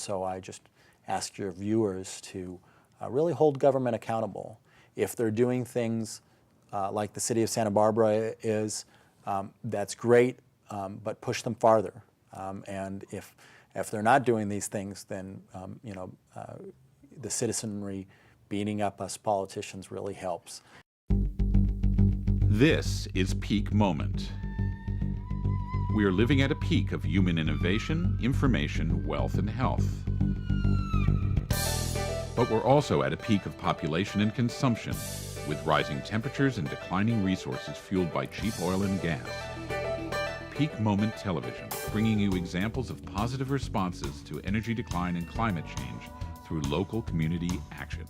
So I just ask your viewers to really hold government accountable. If they're doing things like the city of Santa Barbara is, that's great, but push them farther. And if they're not doing these things, then the citizenry beating up us politicians really helps. This is Peak Moment. We are living at a peak of human innovation, information, wealth, and health. But we're also at a peak of population and consumption, with rising temperatures and declining resources fueled by cheap oil and gas. Peak Moment Television, bringing you examples of positive responses to energy decline and climate change through local community action.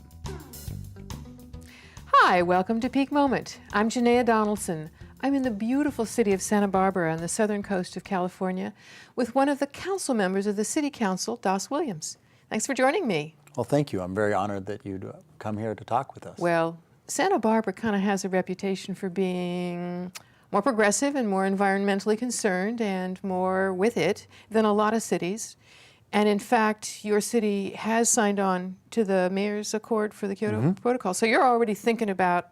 Hi, welcome to Peak Moment. I'm Janaea Donaldson. I'm in the beautiful city of Santa Barbara on the southern coast of California with one of the council members of the City Council, Doss Williams. Thanks for joining me. Well, thank you. I'm very honored that you'd come here to talk with us. Well, Santa Barbara kind of has a reputation for being more progressive and more environmentally concerned and more with it than a lot of cities. And in fact, your city has signed on to the Mayor's Accord for the Kyoto Protocol. So you're already thinking about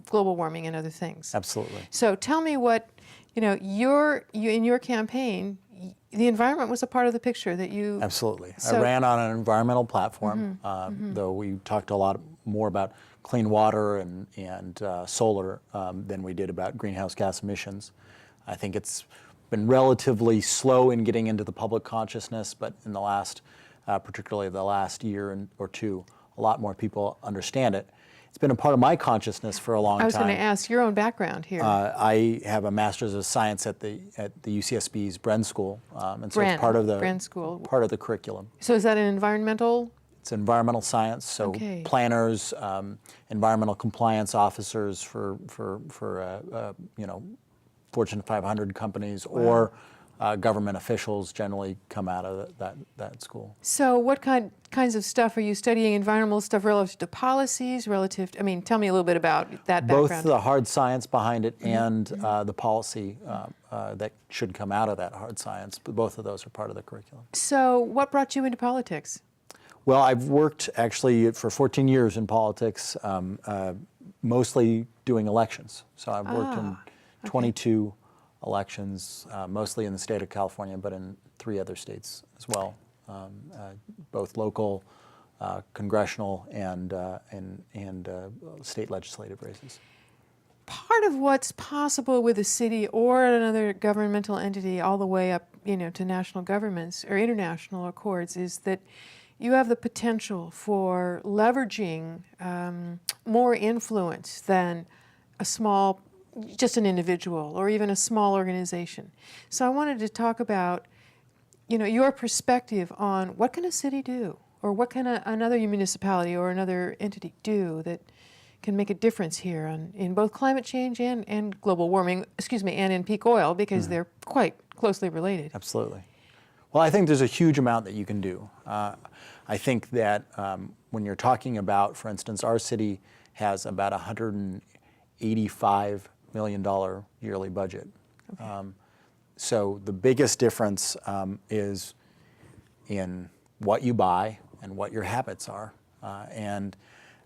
global warming and other things. Absolutely. So tell me what, in your campaign, the environment was a part of the picture that you... Absolutely. I ran on an environmental platform, though we talked a lot more about clean water and solar than we did about greenhouse gas emissions. I think it's been relatively slow in getting into the public consciousness, but in the last, particularly the last year or two, a lot more people understand it. It's been a part of my consciousness for a long time. I was going to ask your own background here. I have a Master's of Science at the UCSB's Bren School, and so it's part of the Bren School. Part of the curriculum. So is that an environmental? It's environmental science, so planners, environmental compliance officers for Fortune 500 companies or government officials generally come out of that school. So what kinds of stuff are you studying? Environmental stuff relative to policies, relative to, tell me a little bit about that background. Both the hard science behind it and the policy that should come out of that hard science. But both of those are part of the curriculum. So what brought you into politics? Well, I've worked actually for 14 years in politics, mostly doing elections. So I've worked in 22 elections, mostly in the state of California, but in 3 other states as well, both local, congressional, and state legislative races. Part of what's possible with a city or another governmental entity all the way up, to national governments or international accords is that you have the potential for leveraging more influence than just an individual or even a small organization. So I wanted to talk about, your perspective on what can a city do, or what can another municipality or another entity do that can make a difference here in both climate change and global warming, and in peak oil, because they're quite closely related. Absolutely. Well, I think there's a huge amount that you can do. I think that when you're talking about, for instance, our city has about $185 million yearly budget. Okay. So the biggest difference is in what you buy and what your habits are. And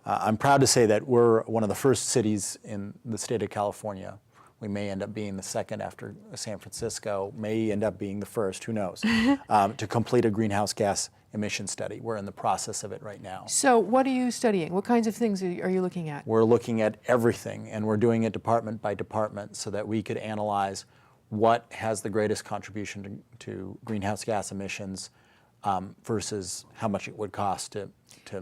I'm proud to say that we're one of the first cities in the state of California. We may end up being the second after San Francisco, may end up being the first, who knows, to complete a greenhouse gas emission study. We're in the process of it right now. So what are you studying? What kinds of things are you looking at? We're looking at everything, and we're doing it department by department so that we could analyze what has the greatest contribution to greenhouse gas emissions versus how much it would cost to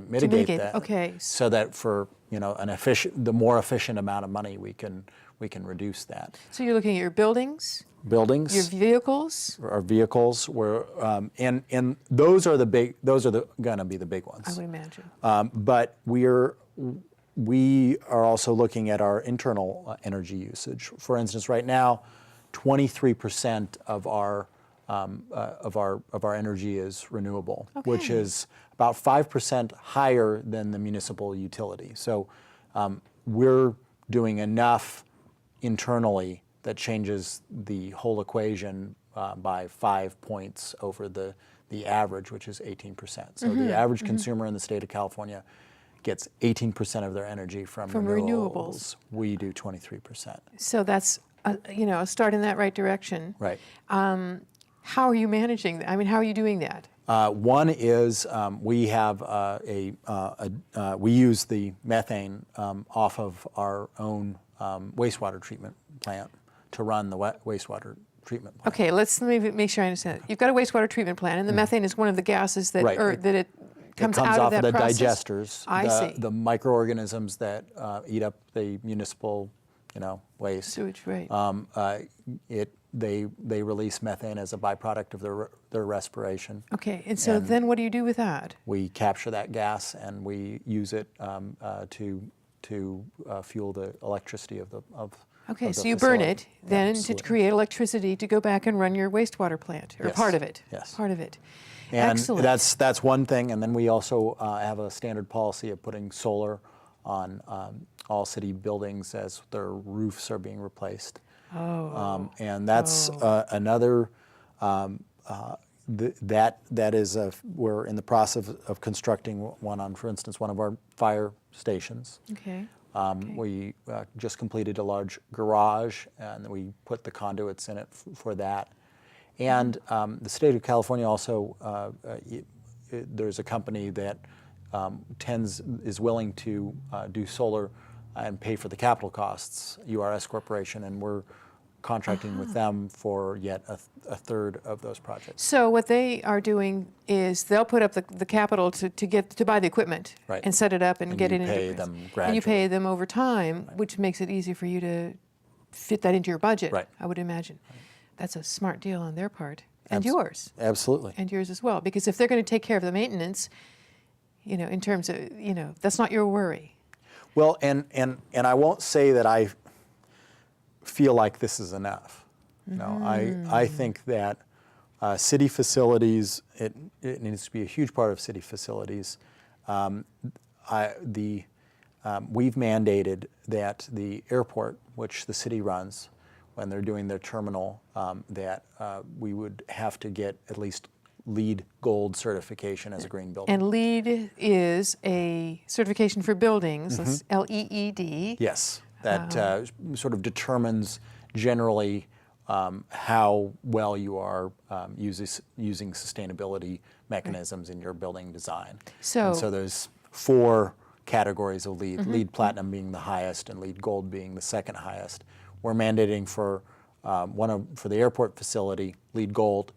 mitigate that. Okay. So that for the more efficient amount of money we can reduce that. So you're looking at your buildings, your vehicles. Our vehicles were, and those are gonna be the big ones. I would imagine. But we are also looking at our internal energy usage. For instance, right now, 23% of our energy is renewable, which is about 5% higher than the municipal utility. So we're doing enough internally that changes the whole equation by 5 points over the the average, which is 18%. So the average consumer in the state of California gets 18% of their energy from renewables. We do 23%. So that's a start in that right direction. Right. How are you managing that? I mean, how are you doing that? One is we have we use the methane off of our own wastewater treatment plant to run the wastewater treatment plant. Okay, let me make sure I understand. You've got a wastewater treatment plant, and the methane is one of the gases that, Right. that it comes It comes out off of that the process? digesters, I see. the microorganisms that eat up the municipal, waste. Sewage, right. They release methane as a byproduct of their respiration. Okay, and so and- then what do you do with that? We capture that gas and we use it to fuel the electricity of the Okay, of the so you burn facility. it then Absolutely. to create electricity to go back and run your wastewater plant, or Yes. part of it. Yes. Part of it. And Excellent. that's one thing. And then we also have a standard policy of putting solar on all city buildings as their roofs are being replaced. And that's another. That is we're in the process of constructing one on, for instance, one of our fire stations. Okay. We just completed a large garage, and we put the conduits in it for that. And the state of California also, there's a company that is willing to do solar and pay for the capital costs, URS Corporation, and we're contracting with them for yet a third of those projects. So what they are doing is they'll put up the capital to buy the equipment Right. and set it up and, And get you it into pay place. them And you pay gradually. them over time, which makes it easy for you to fit that into your budget. Right. I would imagine. That's a smart deal on their part, and Abs- yours, Absolutely. and yours as well. Because if they're going to take care of the maintenance, in terms of that's not your worry. Well, and I won't say that I feel like this is enough. No, I think that city facilities, it needs to be a huge part of city facilities. We've mandated that the airport, which the city runs, when they're doing their terminal, that we would have to get at least LEED Gold certification as a green building. And LEED is a certification for buildings. That's LEED. Yes, that sort of determines generally how well you are using sustainability mechanisms in your building design. And so there's 4 categories of LEED, LEED Platinum being the highest and LEED Gold being the second highest. We're mandating for for the airport facility, LEED Gold,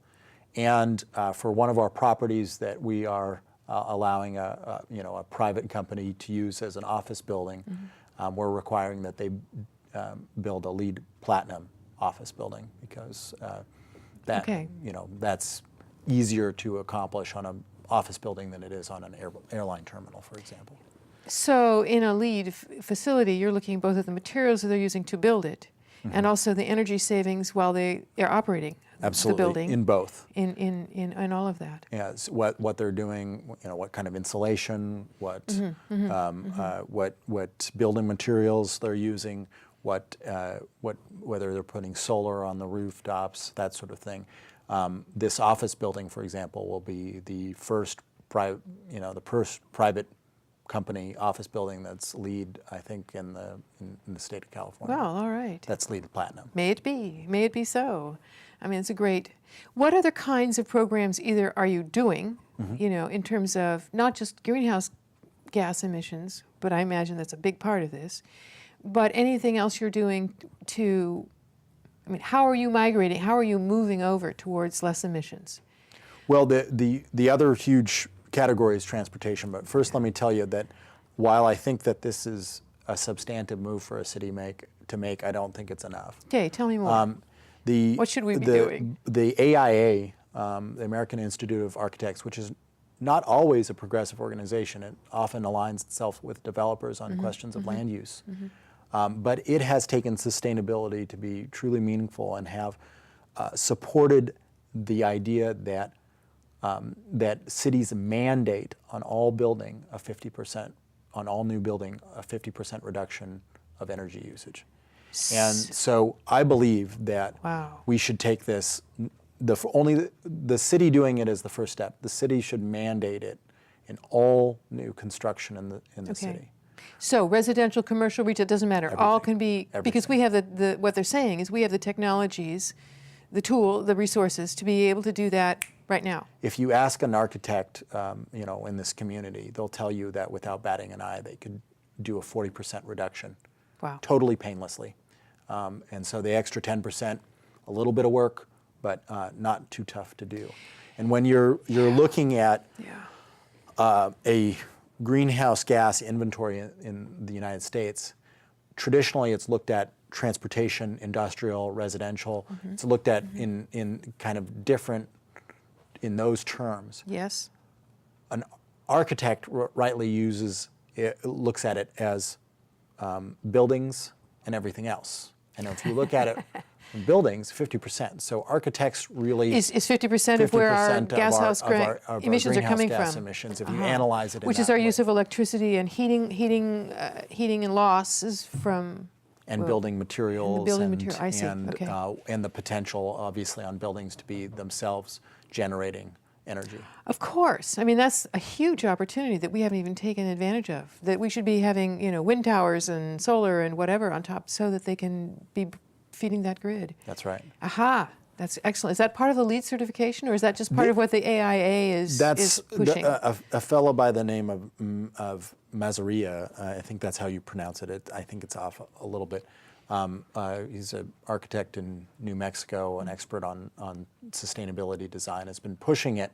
and for one of our properties that we are allowing a private company to use as an office building, we're requiring that they build a LEED Platinum office building because that's easier to accomplish on an office building than it is on an airline terminal, for example. So in a LEED facility, you're looking both at the materials that they're using to build it, and also the energy savings while they are operating Absolutely, the building. in both. In all of that. Yeah, it's what they're doing, what kind of insulation, what building materials they're using, whether they're putting solar on the rooftops, that sort of thing. This office building, for example, will be the first private company office building that's LEED, I think, in the state of California. Well, all right. That's LEED Platinum. May it be so. I mean, it's a great. What other kinds of programs either are you doing, in terms of not just greenhouse gas emissions, but I imagine that's a big part of this, but anything else you're doing how are you migrating? How are you moving over towards less emissions? Well, the other huge category is transportation, but first let me tell you that while I think that this is a substantive move for a city to make, I don't think it's enough. Okay, tell me more. What should we be doing? The AIA, the American Institute of Architects, which is not always a progressive organization, it often aligns itself with developers on questions of land use. But it has taken sustainability to be truly meaningful and have supported the idea that cities mandate on all building a 50%, on all new building, a 50% reduction of energy usage. And so I believe that Wow. we should take this only the city doing it is the first step. The city should mandate it in all new construction in the city. So residential, commercial, retail, doesn't matter. All can be, because we have what they're saying is we have the technologies, the tool, the resources to be able to do that right now. If you ask an architect, in this community, they'll tell you that without batting an eye, they could do a 40% reduction. Wow. Totally painlessly. And so the extra 10%, a little bit of work, but not too tough to do. And when you're looking at a greenhouse gas inventory in the United States, traditionally it's looked at transportation, industrial, residential. It's looked at in kind of different, in those terms. Yes. An architect rightly looks at it as buildings and everything else. And if you look at it from buildings, 50%. So architects really Is 50% of where our gas house emissions are coming gas from. Emissions, if you analyze it in Which is that our way. use of electricity and heating and losses from. And building materials. building material, I see, And, okay. and the potential, obviously, on buildings to be themselves generating energy. Of course. I mean, that's a huge opportunity that we haven't even taken advantage of. That we should be having, wind towers and solar and whatever on top so that they can be feeding that grid. That's right. Aha. That's excellent. Is that part of the LEED certification, or is that just part of what the AIA is pushing? A fellow by the name of Mazaria, I think that's how you pronounce it. I think it's off a little bit. He's an architect in New Mexico, an expert on sustainability design, has been pushing it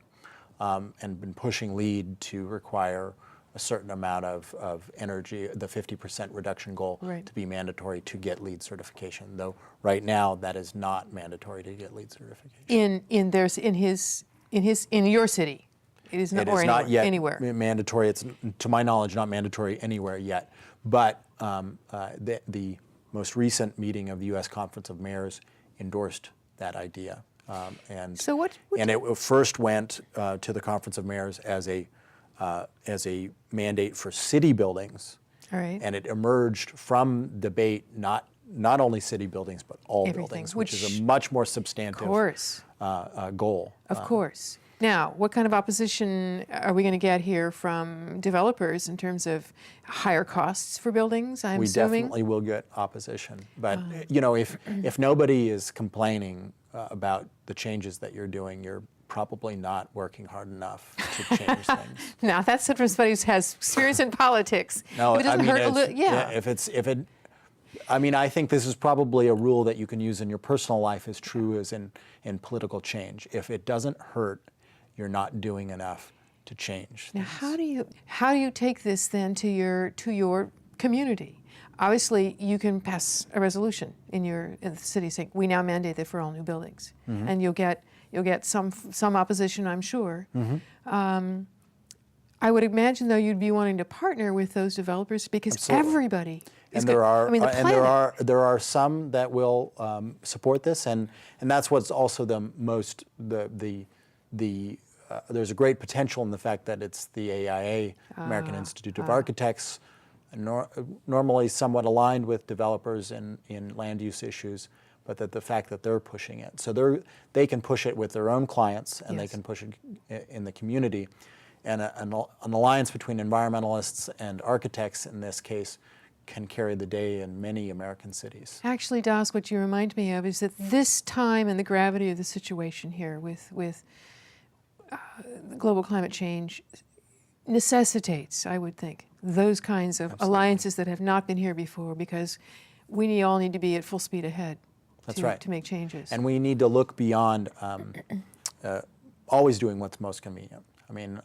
and been pushing LEED to require a certain amount of energy, the 50% reduction goal, Right. to be mandatory to get LEED certification. Though right now that is not mandatory to get LEED certification. In your city, it is not, It or is not yet anywhere. mandatory. It's, to my knowledge, not mandatory anywhere yet. But the most recent meeting of the U.S. Conference of Mayors endorsed that idea. And So what and it first went to the Conference of Mayors as a mandate for city buildings. All right. And it emerged from debate not only city buildings but all Everything, buildings, which is which- a much more substantive Of course. goal. Of course. Now, what kind of opposition are we going to get here from developers in terms of higher costs for buildings, I'm We assuming? definitely will get opposition. But if nobody is complaining about the changes that you're doing, you're probably not working hard enough to change things. Now, that's from somebody who has experience in politics. No, If it doesn't hurt a little, I mean, I think this is probably a rule that you can use in your personal life as true as in political change. If it doesn't hurt, you're not doing enough to change Now, things. how do you take this then to your community? Obviously, you can pass a resolution in the city saying we now mandate that for all new buildings, and you'll get some opposition, I'm sure. I would imagine, though, you'd be wanting to partner with those developers because Absolutely. everybody is And there are, I mean, the and planet. there are some that will support this, and that's what's also there's a great potential in the fact that it's the AIA, American Institute of Architects, normally somewhat aligned with developers in land use issues, but that the fact that they're pushing it, so they can push it with their own clients, and they Yes. can push it in the community, and an alliance between environmentalists and architects in this case can carry the day in many American cities. Actually, Das, what you remind me of is that this time and the gravity of the situation here with global climate change necessitates, I would think, those kinds of alliances that have not been here before, because we all need to be at full speed ahead That's right. to make changes. And we need to look beyond always doing what's most convenient. I mean,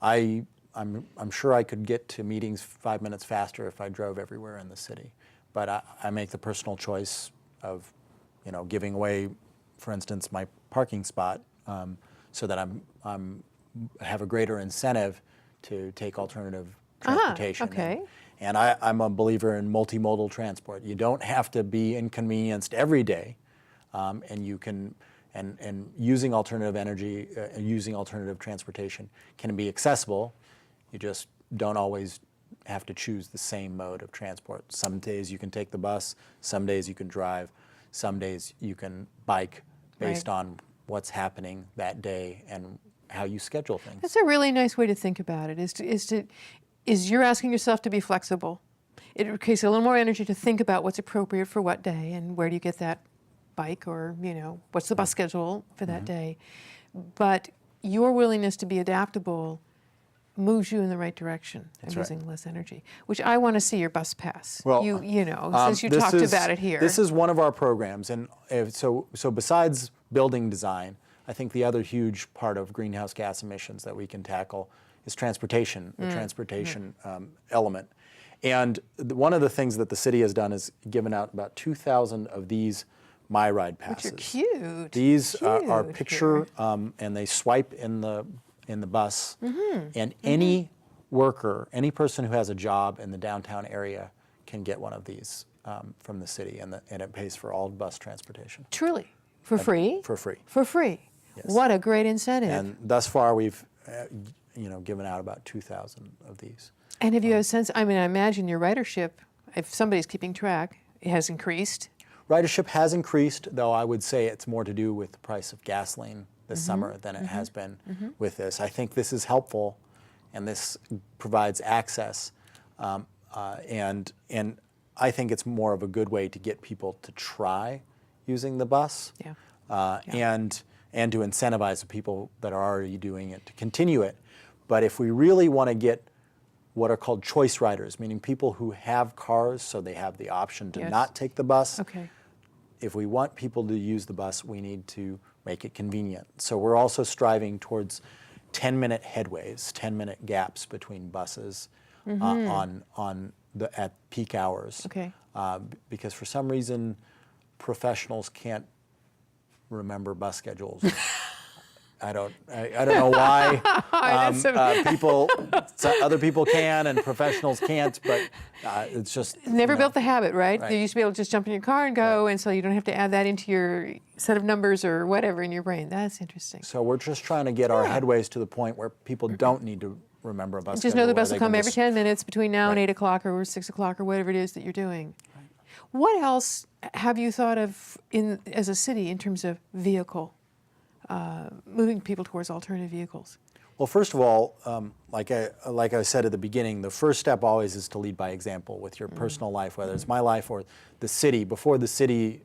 I'm sure I could get to meetings 5 minutes faster if I drove everywhere in the city, but I make the personal choice of, giving away, for instance, my parking spot, so that I'm have a greater incentive to take alternative transportation. okay. And I'm a believer in multimodal transport. You don't have to be inconvenienced every day, and you can. And using alternative energy, using alternative transportation can be accessible. You just don't always have to choose the same mode of transport. Some days you can take the bus, some days you can drive, some days you can bike based Right. on what's happening that day and how you schedule things. That's a really nice way to think about it. Is you're asking yourself to be flexible. It takes a little more energy to think about what's appropriate for what day and where do you get that bike, or what's the bus schedule for that day. But your willingness to be adaptable moves you in the right direction of using less energy, which I want to see your bus pass. Well, since you talked about it here. This is one of our programs, and so besides building design, I think the other huge part of greenhouse gas emissions that we can tackle is transportation, the transportation element. And one of the things that the city has done is given out about 2,000 of these My Ride passes. Which are cute. These are Cute. picture, and they swipe in the bus, and any worker, any person who has a job in the downtown area can get one of these from the city, and it pays for all bus transportation. Truly. For free? For free. For free. Yes. What a great incentive. And thus far, we've given out about 2,000 of these. And have you a sense, I imagine your ridership, if somebody's keeping track, it has increased. Ridership has increased, though I would say it's more to do with the price of gasoline this summer than it has been with this. I think this is helpful, and this provides access, and I think it's more of a good way to get people to try using the bus, and to incentivize the people that are already doing it to continue it. But if we really want to get what are called choice riders, meaning people who have cars so they have the option to not take the bus. Okay. If we want people to use the bus, we need to make it convenient. So we're also striving towards 10-minute headways, 10-minute gaps between buses at peak hours. Okay. Because for some reason, professionals can't remember bus schedules. I don't know why. Other people can and professionals can't, but it's just Never built the habit, right? You used to be able to just jump in your car and go, and so you don't have to add that into your set of numbers or whatever in your brain. That's interesting. So we're just trying to get our headways to the point where people don't need to remember a bus schedule. Just know the bus where will they come can every just- 10 minutes between now and 8 o'clock or 6 o'clock or whatever it is that you're doing. What else have you thought of as a city in terms of vehicle, moving people towards alternative vehicles? Well, first of all, like I said at the beginning, the first step always is to lead by example with your personal life, whether it's my life or the city. Before the city,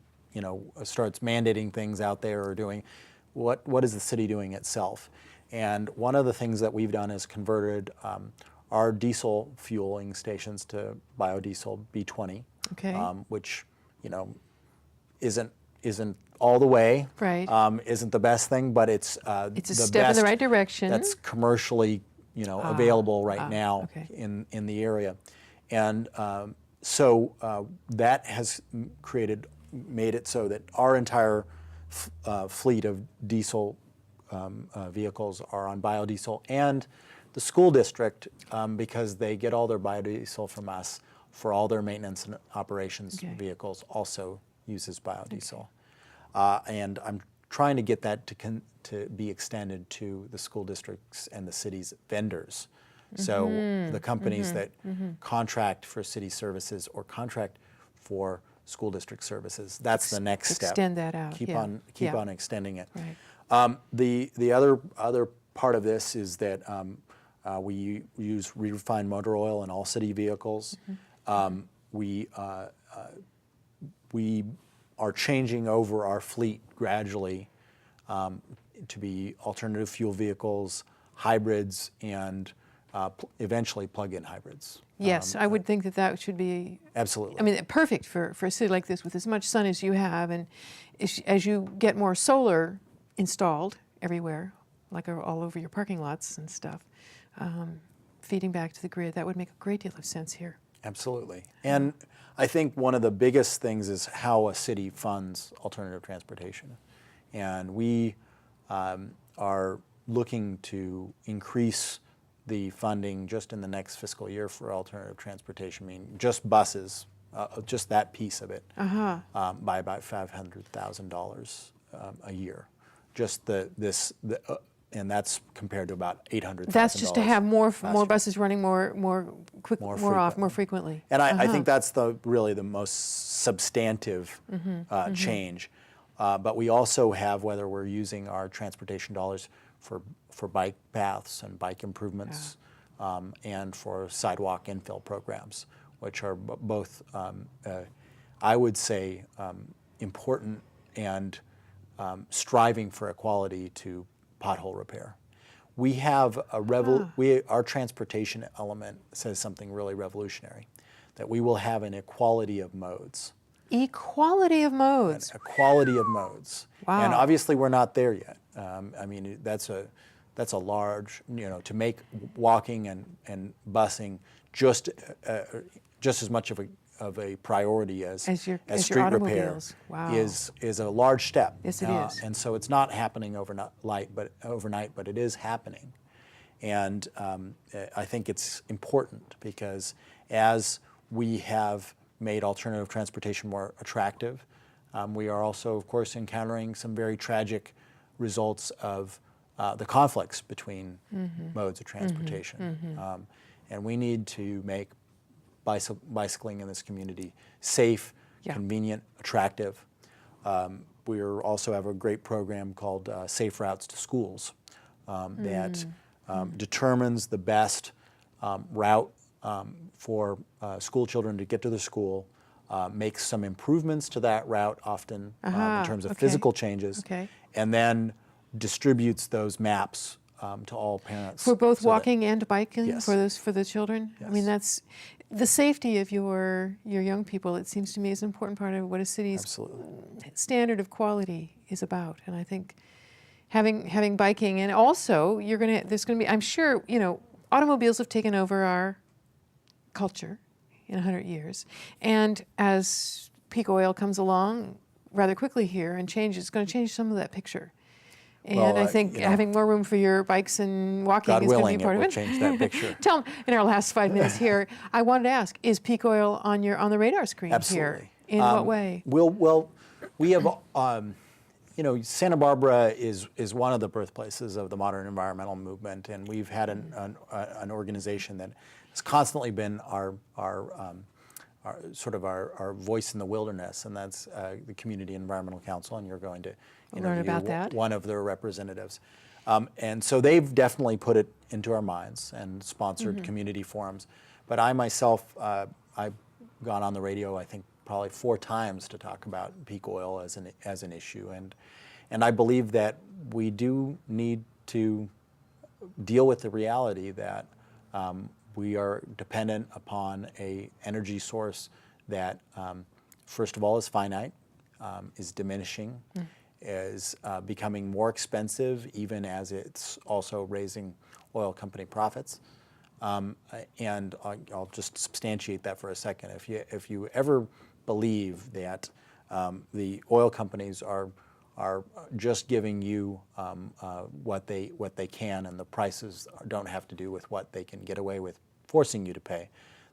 starts mandating things out there or doing, what is the city doing itself? And one of the things that we've done is converted our diesel fueling stations to biodiesel B20, which isn't all the way, right? Isn't the best thing, but it's a the step in best the right direction. that's commercially available right now okay. in the area, and so that has made it so that our entire fleet of diesel vehicles are on biodiesel, and the school district, because they get all their biodiesel from us for all their maintenance and operations vehicles, also uses biodiesel. And I'm trying to get that to be extended to the school districts and the city's vendors. So the companies that contract for city services or contract for school district services, that's the next step. Extend that out. Keep on extending it. Right. The other part of this is that we use refined motor oil in all city vehicles. We are changing over our fleet gradually to be alternative fuel vehicles, hybrids, and eventually plug-in hybrids. Yes, I would think that should be absolutely. Perfect for a city like this with as much sun as you have, and as you get more solar installed everywhere, like all over your parking lots and stuff, feeding back to the grid, that would make a great deal of sense here. Absolutely. And I think one of the biggest things is how a city funds alternative transportation. And we are looking to increase the funding just in the next fiscal year for alternative transportation, just buses, just that piece of it, by about $500,000 a year. Just and that's compared to about $800,000. That's just to have more buses running more frequently. And I think that's really the most substantive change. But we also have, whether we're using our transportation dollars for bike paths and bike improvements, and for sidewalk infill programs, which are both, I would say, important and striving for equality to pothole repair. We have our transportation element says something really revolutionary, that we will have an equality of modes. Equality of modes. Equality of modes. Wow. And obviously we're not there yet. I mean, that's a large, to make walking and busing just as much of a priority as your street repair automobiles. Wow. is a large step. Yes, it is. And so it's not happening overnight, but it is happening. And I think it's important because as we have made alternative transportation more attractive, we are also, of course, encountering some very tragic results of the conflicts between modes of transportation. And we need to make bicycling in this community safe, convenient, attractive. We also have a great program called Safe Routes to Schools that determines the best route for school children to get to the school, makes some improvements to that route often in terms of physical changes, and then distributes those maps to all parents. For both walking and biking, Yes. for the children? Yes. I mean, that's the safety of your young people, it seems to me, is an important part of what a city's Absolutely. standard of quality is about. And I think having biking, and also there's going to be, I'm sure, automobiles have taken over our culture in 100 years. And as peak oil comes along rather quickly here and changes, it's going to change some of that picture. And Well, I think having more room for your bikes and walking God is going to willing, be part it of will it. change that picture. Tell me, in our last 5 minutes here, I wanted to ask, is peak oil on the radar screen Absolutely. here? In what way? Well, we have, Santa Barbara is one of the birthplaces of the modern environmental movement, and we've had an organization that has constantly been our voice in the wilderness, and that's the Community Environmental Council, and you're going to Learn interview about that. one of their representatives. And so they've definitely put it into our minds and sponsored community forums. But I myself, I've gone on the radio, I think, probably 4 times to talk about peak oil as an issue. And I believe that we do need to deal with the reality that we are dependent upon a energy source that, first of all, is finite, is diminishing, is becoming more expensive, even as it's also raising oil company profits. And I'll just substantiate that for a second. If you ever believe that the oil companies are just giving you what they can, and the prices don't have to do with what they can get away with forcing you to pay,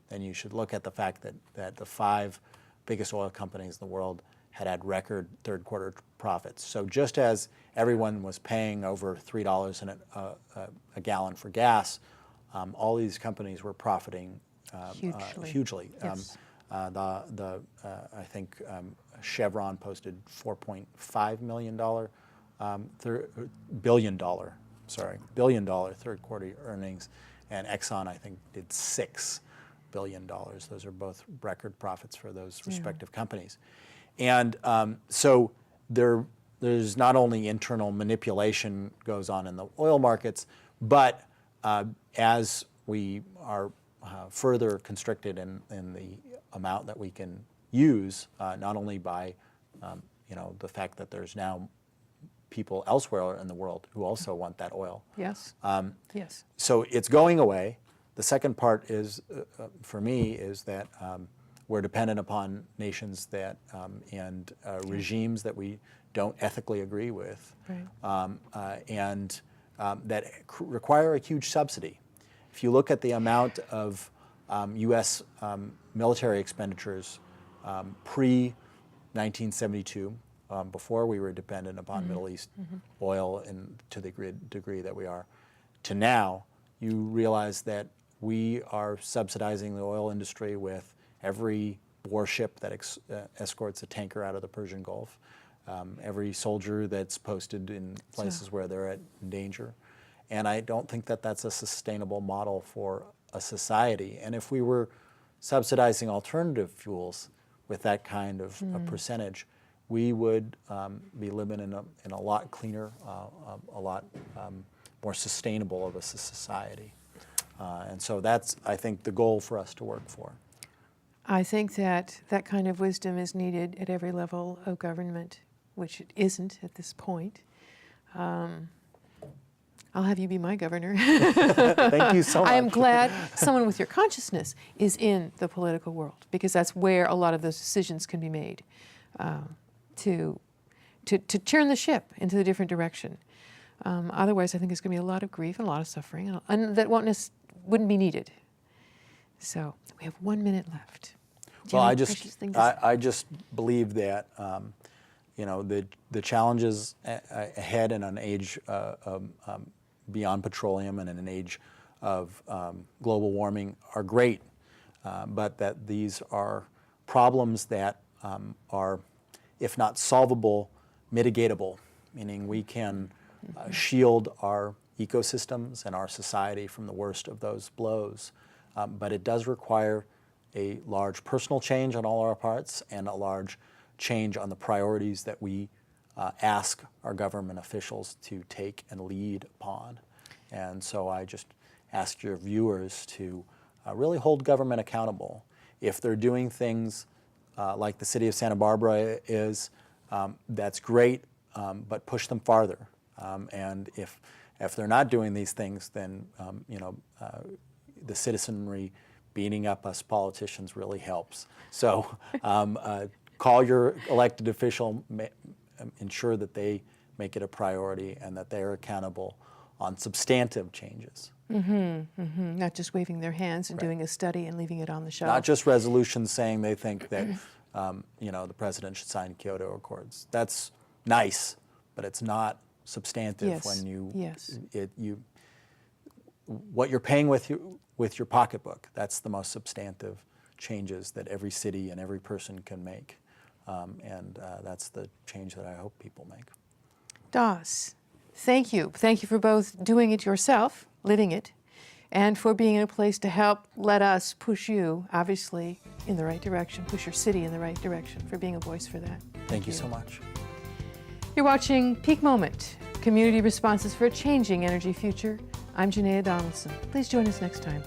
then you should look at the fact that the 5 biggest oil companies in the world had record third quarter profits. So just as everyone was paying over $3 a gallon for gas, all these companies were profiting hugely. Yes. I think Chevron posted $4.5 billion third quarter earnings, and Exxon, I think, did $6 billion. Those are both record profits for those respective companies. And so there's not only internal manipulation goes on in the oil markets, but as we are further constricted in the amount that we can use, not only by the fact that there's now people elsewhere in the world who also want that oil. Yes. Yes. So it's going away. The second part is, for me, is that we're dependent upon nations that and regimes that we don't ethically agree with, and that require a huge subsidy. If you look at the amount of U.S. Military expenditures pre-1972, before we were dependent upon Middle East oil to the degree that we are, to now, you realize that we are subsidizing the oil industry with every warship that escorts a tanker out of the Persian Gulf. every soldier that's posted in places where they're at danger. And I don't think that that's a sustainable model for a society. And if we were subsidizing alternative fuels with that kind of a percentage, we would be living in a lot cleaner, a lot more sustainable of a society. And so that's, I think, the goal for us to work for. I think that that kind of wisdom is needed at every level of government, which it isn't at this point. I'll have you be my governor. Thank you so much. I am glad someone with your consciousness is in the political world, because that's where a lot of those decisions can be made to turn the ship into a different direction. Otherwise, I think there's going to be a lot of grief and a lot of suffering, and that wouldn't be needed. So we have 1 minute left. Do you Well, have any precious things to say? I just believe that the challenges ahead in an age beyond petroleum and in an age of global warming are great, but that these are problems that are, if not solvable, mitigatable, meaning we can shield our ecosystems and our society from the worst of those blows. But it does require a large personal change on all our parts and a large change on the priorities that we ask our government officials to take and lead upon. And so I just ask your viewers to really hold government accountable. If they're doing things like the city of Santa Barbara is, that's great, but push them farther. And if they're not doing these things, then the citizenry beating up us politicians really helps. So call your elected official, ensure that they make it a priority and that they're accountable on substantive changes. Not just waving their hands and doing a study and leaving it on the shelf. Not just resolutions saying they think that the president should sign Kyoto Accords. That's nice, but it's not substantive when you what you're paying with your pocketbook. That's the most substantive changes that every city and every person can make, and that's the change that I hope people make. Das, thank you. Thank you for both doing it yourself, living it, and for being in a place to help let us push you, obviously, in the right direction, push your city in the right direction, for being a voice for that. Thank you so much. You're watching Peak Moment, Community Responses for a Changing Energy Future. I'm Janaea Donaldson. Please join us next time.